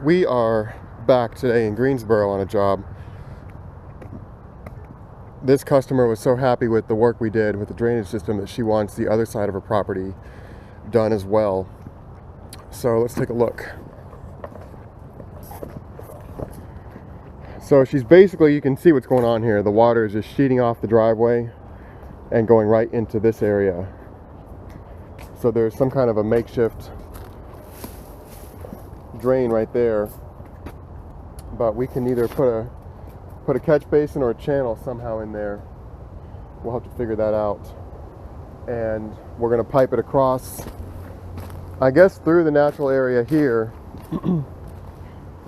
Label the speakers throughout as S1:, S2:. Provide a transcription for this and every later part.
S1: we are back today in Greensboro on a job. This customer was so happy with the work we did with the drainage system that she wants the other side of her property done as well. So let's take a look. So she's basically, you can see what's going on here. The water is just sheeting off the driveway and going right into this area. So there's some kind of a makeshift drain right there, but we can either put a catch basin or a channel somehow in there. We'll have to figure that out. And we're going to pipe it across, I guess, through the natural area here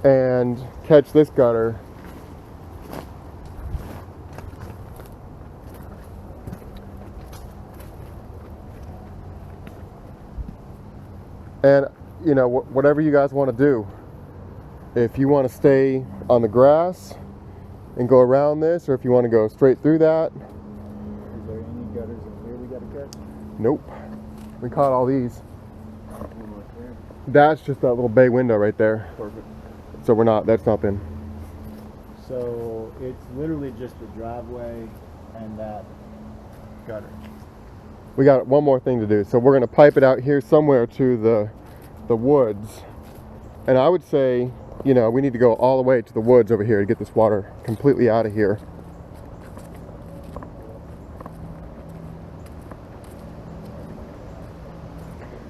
S1: and catch this gutter. And you know, whatever you guys want to do. If you want to stay on the grass and go around this, or if you want to go straight through that.
S2: Is there any gutters in here we got to catch?
S1: Nope. We caught all these. That's just that little bay window right there.
S2: Perfect.
S1: So that's nothing.
S2: So it's literally just the driveway and that gutter.
S1: We got one more thing to do. So we're going to pipe it out here somewhere to the woods. And I would say, you know, we need to go all the way to the woods over here to get this water completely out of here.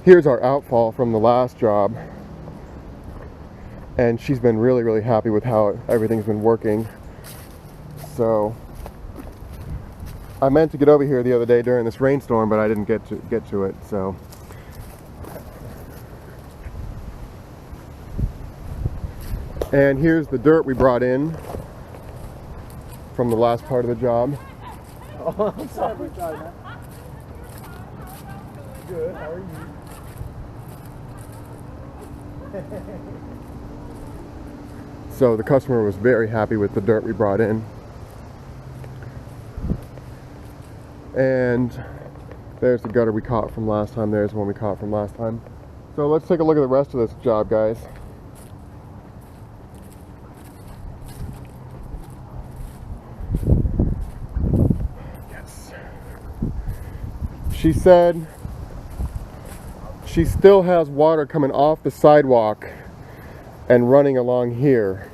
S1: Here's our outfall from the last job. And she's been really, really happy with how everything's been working. So I meant to get over here the other day during this rainstorm, but I didn't get to it. So and here's the dirt we brought in from the last part of the job.
S2: Oh, I'm sorry for trying that. Good, how are you?
S1: So the customer was very happy with the dirt we brought in. And there's the gutter we caught from last time. There's the one we caught from last time. So let's take a look at the rest of this job, guys. Yes. She said she still has water coming off the sidewalk and running along here.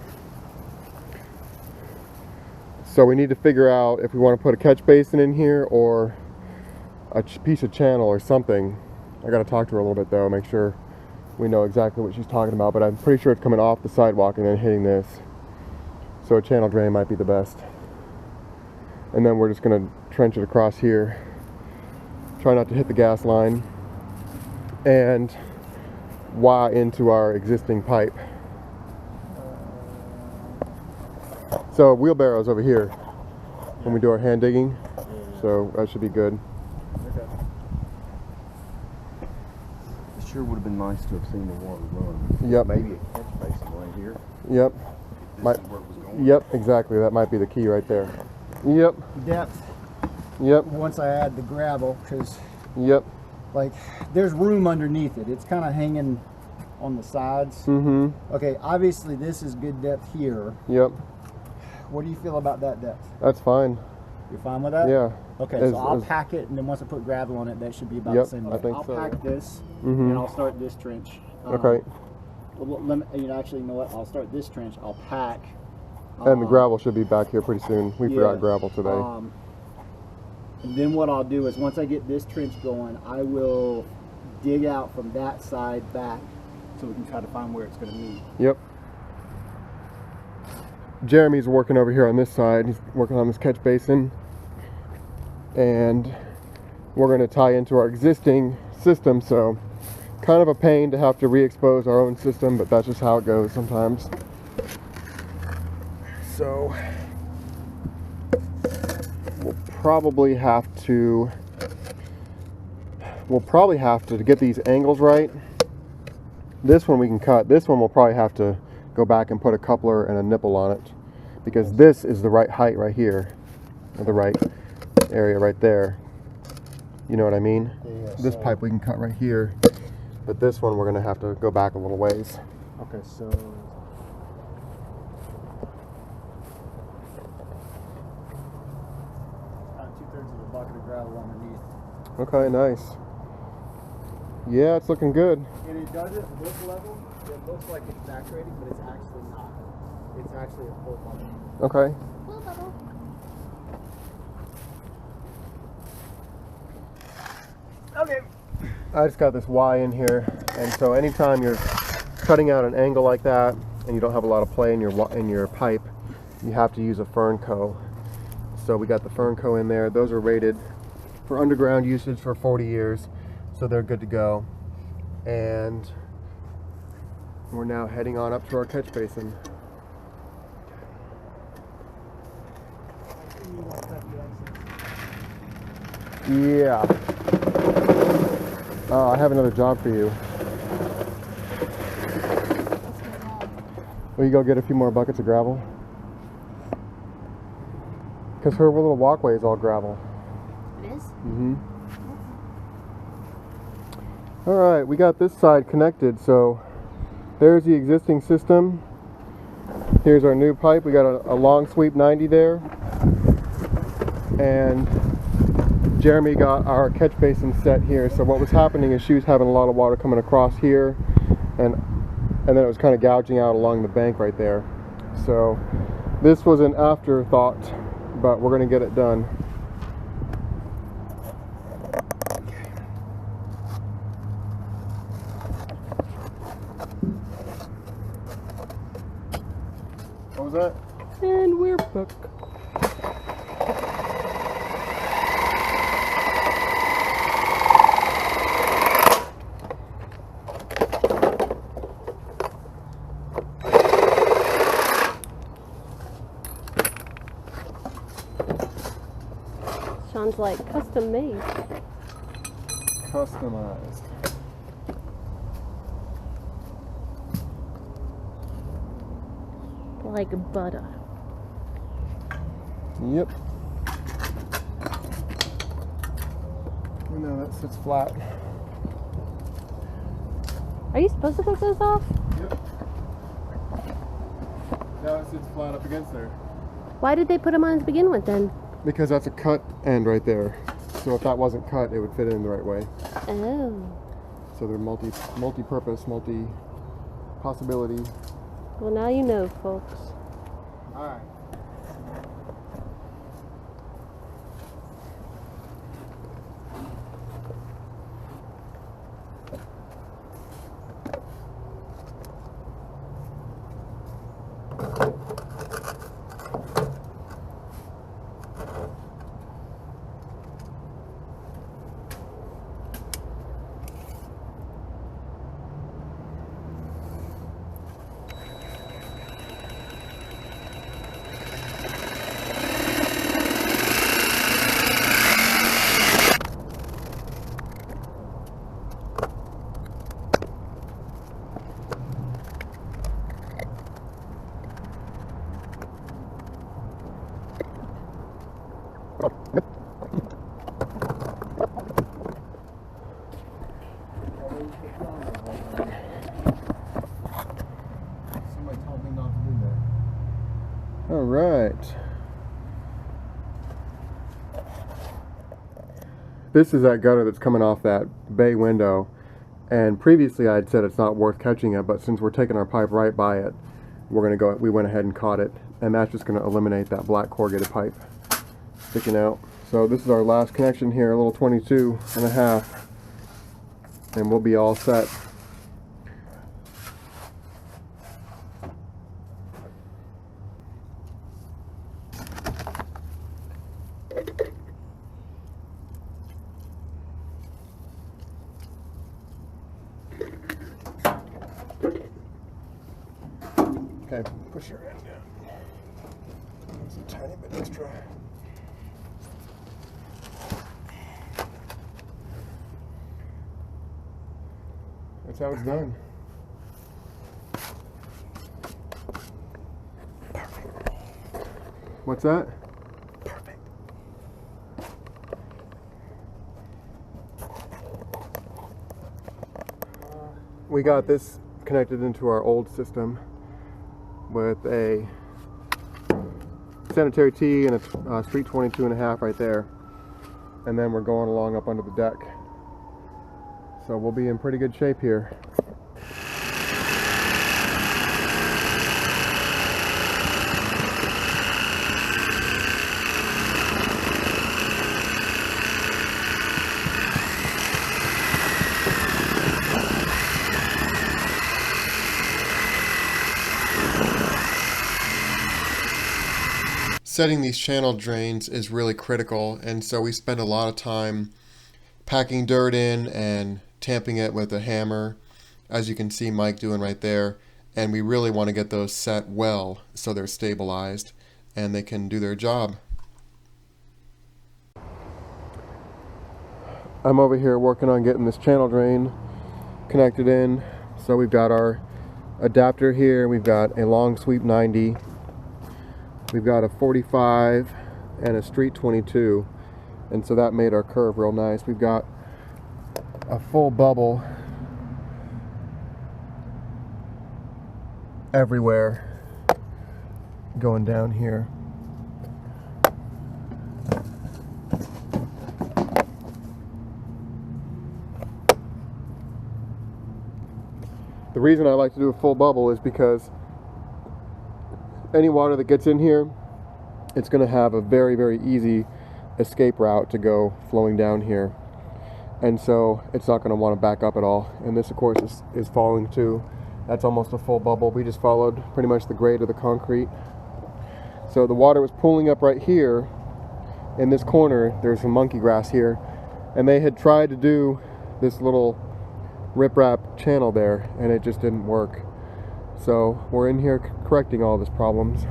S1: So we need to figure out if we want to put a catch basin in here or a piece of channel or something. I got to talk to her a little bit though, make sure we know exactly what she's talking about, but I'm pretty sure it's coming off the sidewalk and then hitting this. So a channel drain might be the best. And then we're just going to trench it across here. Try not to hit the gas line and wire into our existing pipe. So wheelbarrow's over here when we do our hand digging, so that should be good.
S2: Okay.
S3: It sure would have been nice to have seen the water run.
S1: Yep.
S3: Maybe a catch basin right here.
S1: Yep.
S3: This is where it was going.
S1: Yep, exactly. That might be the key right there. Yep.
S2: Depth.
S1: Yep.
S2: Once I add the gravel, because
S1: Yep.
S2: like there's room underneath it. It's kind of hanging on the sides.
S1: Mm-hmm.
S2: Okay, obviously this is good depth here.
S1: Yep.
S2: What do you feel about that depth?
S1: That's fine.
S2: You're fine with that?
S1: Yeah.
S2: Okay, so I'll pack it, and then once I put gravel on it, that should be about the same.
S1: I think
S2: I'll
S1: so.
S2: pack this,
S1: Mm-hmm.
S2: and I'll start this trench.
S1: Okay.
S2: Actually, you know what? I'll start this trench. I'll pack.
S1: And the gravel should be back here pretty soon. We forgot gravel today.
S2: And then what I'll do is once I get this trench going, I will dig out from that side back so we can try to find where it's going to meet.
S1: Yep. Jeremy's working over here on this side. He's working on this catch basin. And we're going to tie into our existing system, so kind of a pain to have to re-expose our own system, but that's just how it goes sometimes. So we'll probably have to get these angles right. This one we can cut. This one we'll probably have to go back and put a coupler and a nipple on it, because this is the right height right here, or the right area right there. You know what I mean?
S2: Yeah,
S1: this pipe we can cut right here, but this one we're going to have to go back a little ways.
S2: Okay, so about 2/3 of a bucket of gravel underneath.
S1: Okay, nice. Yeah, it's looking good.
S2: And it doesn't look level. It looks like it's saturating, but it's actually not. It's actually a full bubble.
S1: Okay.
S4: Full bubble.
S2: Okay.
S1: I just got this Y in here, and so anytime you're cutting out an angle like that and you don't have a lot of play in your pipe, you have to use a Fernco. So we got the Fernco in there. Those are rated for underground usage for 40 years, so they're good to go. And we're now heading on up to our catch basin. Yeah. I have another job for you. Will you go get a few more buckets of gravel? Because her little walkway is all gravel.
S4: It is?
S1: Mm-hmm. Alright, we got this side connected, so there's the existing system. Here's our new pipe. We got a long sweep 90 there. And Jeremy got our catch basin set here. So what was happening is she was having a lot of water coming across here, and then it was kind of gouging out along the bank right there. So this was an afterthought, but we're going to get it done. What was that? And we're back.
S4: Sounds like custom made.
S1: Customized.
S4: Like butter.
S1: Yep. And now that sits flat.
S4: Are you supposed to take those off?
S1: Yep. Now it sits flat up against there.
S4: Why did they put them on to begin with then?
S1: Because that's a cut end right there. So if that wasn't cut, it would fit in the right way.
S4: Oh.
S1: So they're multi-purpose, multi-possibility.
S4: Well, now you know, folks.
S2: All right.
S1: Somebody told me not to do that. All right. This is that gutter that's coming off that bay window, and previously I had said it's not worth catching it, but since we're taking our pipe right by it, we went ahead and caught it, and that's just going to eliminate that black corrugated pipe sticking out. So this is our last connection here, a little 22.5, and we'll be all set. Okay, push your end down. There's a tiny bit extra. That's how it's done. Perfect. What's that? Perfect. We got this connected into our old system with a sanitary tee and a street 22.5 right there. And then we're going along up under the deck. So we'll be in pretty good shape here. Setting these channel drains is really critical, and so we spend a lot of time packing dirt in and tamping it with a hammer, as you can see Mike doing right there. And we really want to get those set well so they're stabilized and they can do their job. I'm over here working on getting this channel drain connected in. So we've got our adapter here, we've got a long sweep 90, we've got a 45 and a street 22, and so that made our curve real nice. We've got a full bubble everywhere going down here. The reason I like to do a full bubble is because any water that gets in here, it's going to have a very, very easy escape route to go flowing down here. And so it's not going to want to back up at all. And this, of course, is falling too. That's almost a full bubble. We just followed pretty much the grade of the concrete. So the water was pooling up right here in this corner. There's some monkey grass here. And they had tried to do this little riprap channel there, and it just didn't work. So we're in here correcting all these problems.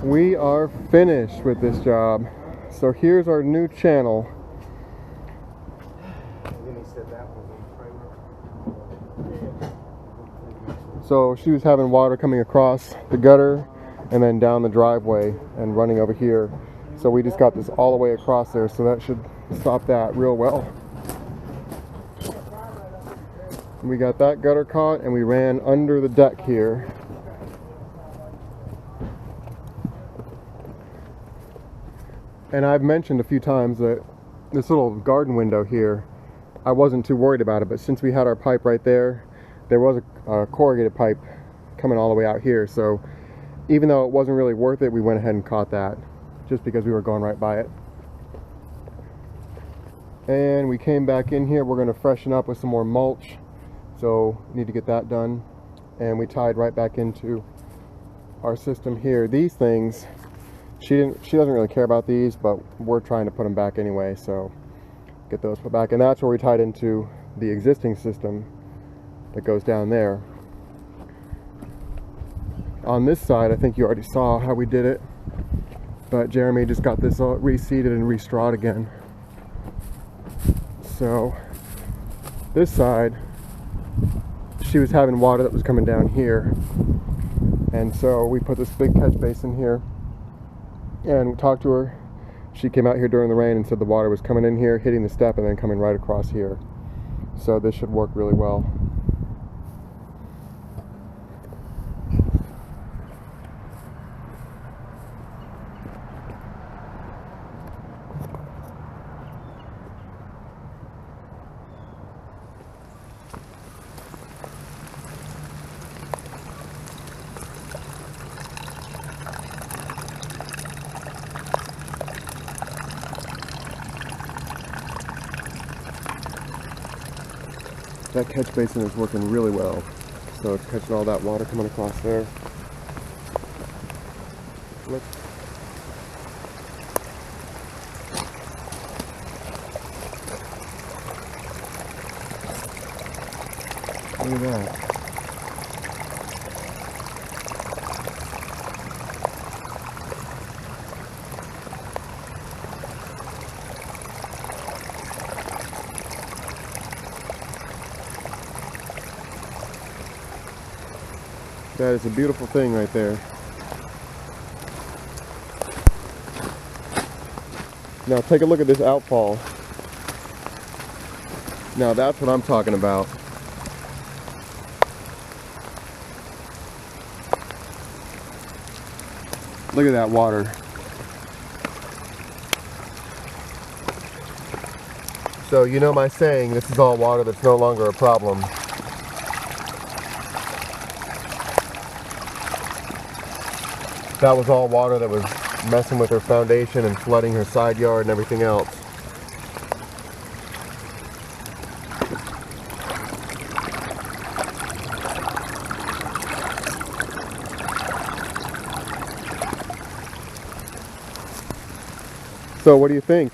S1: We are finished with this job. So here's our new channel. So she was having water coming across the gutter and then down the driveway and running over here. So we just got this all the way across there, so that should stop that real well. We got that gutter caught and we ran under the deck here. And I've mentioned a few times that this little garden window here, I wasn't too worried about it, but since we had our pipe right there, there was a corrugated pipe coming all the way out here. So even though it wasn't really worth it, we went ahead and caught that just because we were going right by it. And we came back in here. We're going to freshen up with some more mulch. So need to get that done. And we tied right back into our system here. These things, she doesn't really care about these, but we're trying to put them back anyway. So get those put back. And that's where we tied into the existing system that goes down there. On this side, I think you already saw how we did it, but Jeremy just got this all reseeded and restrawed again. So this side, she was having water that was coming down here, and so we put this big catch basin here and we talked to her. She came out here during the rain and said the water was coming in here, hitting the step, and then coming right across here. So this should work really well. That catch basin is working really well. So it's catching all that water coming across there. Look. Look at that. That is a beautiful thing right there. Now take a look at this outfall. Now that's what I'm talking about. Look at that water. So you know my saying, this is all water that's no longer a problem. That was all water that was messing with her foundation and flooding her side yard and everything else. So what do you think?